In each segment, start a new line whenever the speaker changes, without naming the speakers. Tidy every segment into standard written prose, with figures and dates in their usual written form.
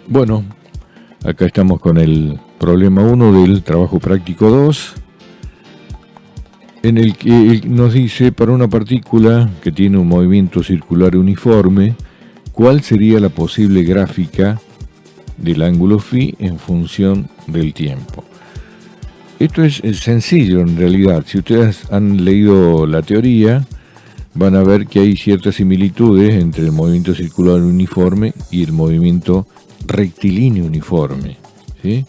Bueno, acá estamos con el problema 1 del trabajo práctico 2, en el que nos dice, para una partícula que tiene un movimiento circular uniforme, ¿cuál sería la posible gráfica del ángulo phi en función del tiempo? Esto es sencillo en realidad. Si ustedes han leído la teoría, van a ver que hay ciertas similitudes entre el movimiento circular uniforme y el movimiento rectilíneo uniforme, ¿sí?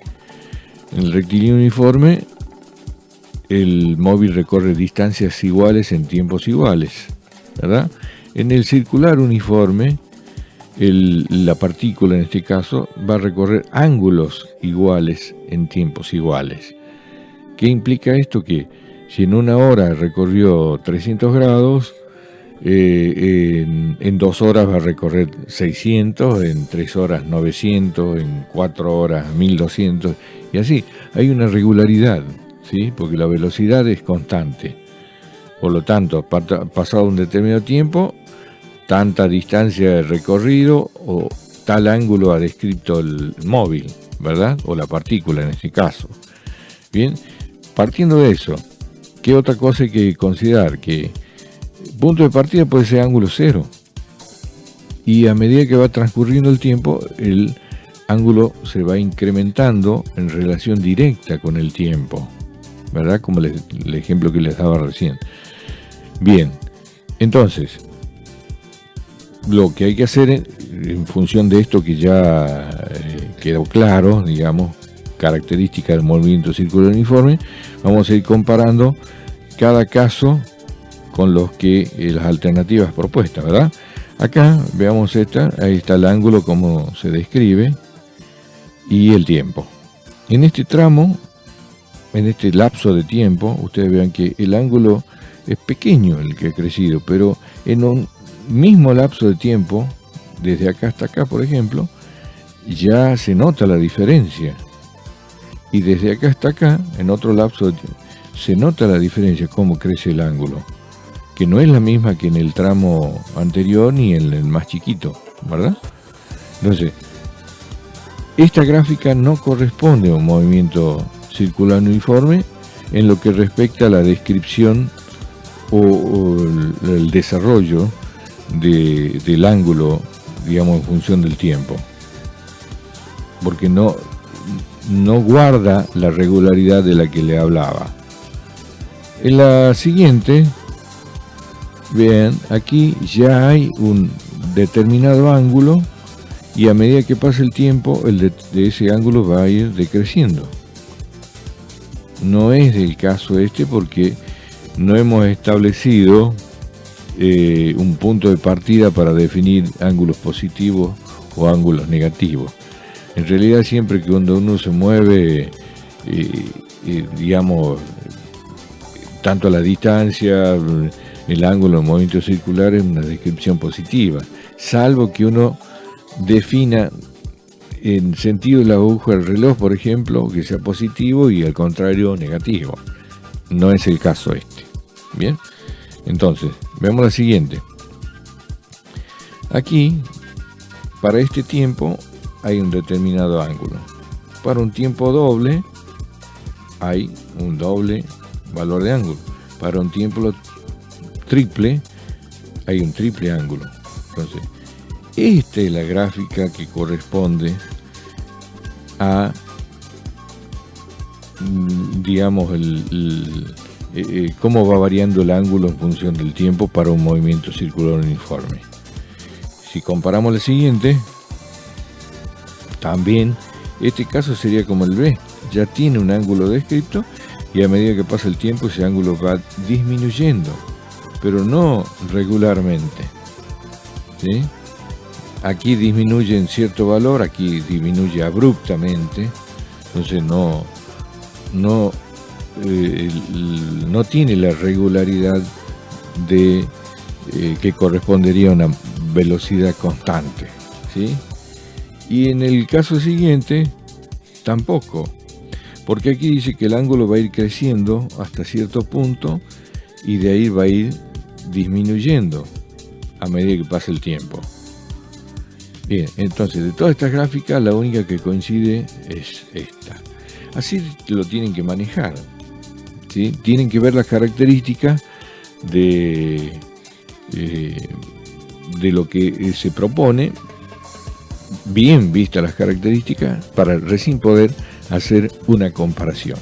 En el rectilíneo uniforme, el móvil recorre distancias iguales en tiempos iguales, ¿verdad? En el circular uniforme, la partícula en este caso va a recorrer ángulos iguales en tiempos iguales. ¿Qué implica esto? Que si en una hora recorrió 300 grados, en 2 horas va a recorrer 600, en 3 horas 900, en 4 horas 1200, y así. Hay una regularidad, ¿sí? Porque la velocidad es constante. Por lo tanto, pasado un determinado tiempo, tanta distancia de recorrido o tal ángulo ha descrito el móvil, ¿verdad? O la partícula en este caso. Bien, partiendo de eso, ¿qué otra cosa hay que considerar? Que punto de partida puede ser ángulo cero, y a medida que va transcurriendo el tiempo, el ángulo se va incrementando en relación directa con el tiempo, ¿verdad? Como el ejemplo que les daba recién. Bien, entonces, lo que hay que hacer en función de esto que ya quedó claro, digamos, característica del movimiento circular uniforme, vamos a ir comparando cada caso con los que las alternativas propuestas, ¿verdad? Acá veamos esta, ahí está el ángulo como se describe y el tiempo. En este tramo, en este lapso de tiempo, ustedes vean que el ángulo es pequeño el que ha crecido, pero en un mismo lapso de tiempo, desde acá hasta acá, por ejemplo, ya se nota la diferencia. Y desde acá hasta acá, en otro lapso de tiempo, se nota la diferencia, cómo crece el ángulo, que no es la misma que en el tramo anterior ni en el más chiquito, ¿verdad? Entonces, esta gráfica no corresponde a un movimiento circular uniforme en lo que respecta a la descripción o el desarrollo del ángulo, digamos, en función del tiempo, porque no guarda la regularidad de la que le hablaba. En la siguiente, vean, aquí ya hay un determinado ángulo, y a medida que pasa el tiempo, el de ese ángulo va a ir decreciendo. No es el caso este, porque no hemos establecido un punto de partida para definir ángulos positivos o ángulos negativos. En realidad, siempre que cuando uno se mueve, digamos, tanto a la distancia, el ángulo de movimiento circular es una descripción positiva, salvo que uno defina en sentido de la aguja del reloj, por ejemplo, que sea positivo y al contrario negativo. No es el caso este. Bien, entonces, vemos la siguiente. Aquí, para este tiempo, hay un determinado ángulo. Para un tiempo doble, hay un doble valor de ángulo. Para un tiempo triple, hay un triple ángulo. Entonces, esta es la gráfica que corresponde a, digamos, cómo va variando el ángulo en función del tiempo para un movimiento circular uniforme. Si comparamos el siguiente, también este caso sería como el B, ya tiene un ángulo descrito, y a medida que pasa el tiempo ese ángulo va disminuyendo, pero no regularmente, ¿sí? Aquí disminuye en cierto valor, aquí disminuye abruptamente, entonces no tiene la regularidad de que correspondería a una velocidad constante, ¿sí? Y en el caso siguiente tampoco, porque aquí dice que el ángulo va a ir creciendo hasta cierto punto y de ahí va a ir disminuyendo a medida que pasa el tiempo. Bien, entonces de todas estas gráficas la única que coincide es esta. Así lo tienen que manejar, ¿sí? Tienen que ver las características de lo que se propone, bien vistas las características, para recién poder hacer una comparación.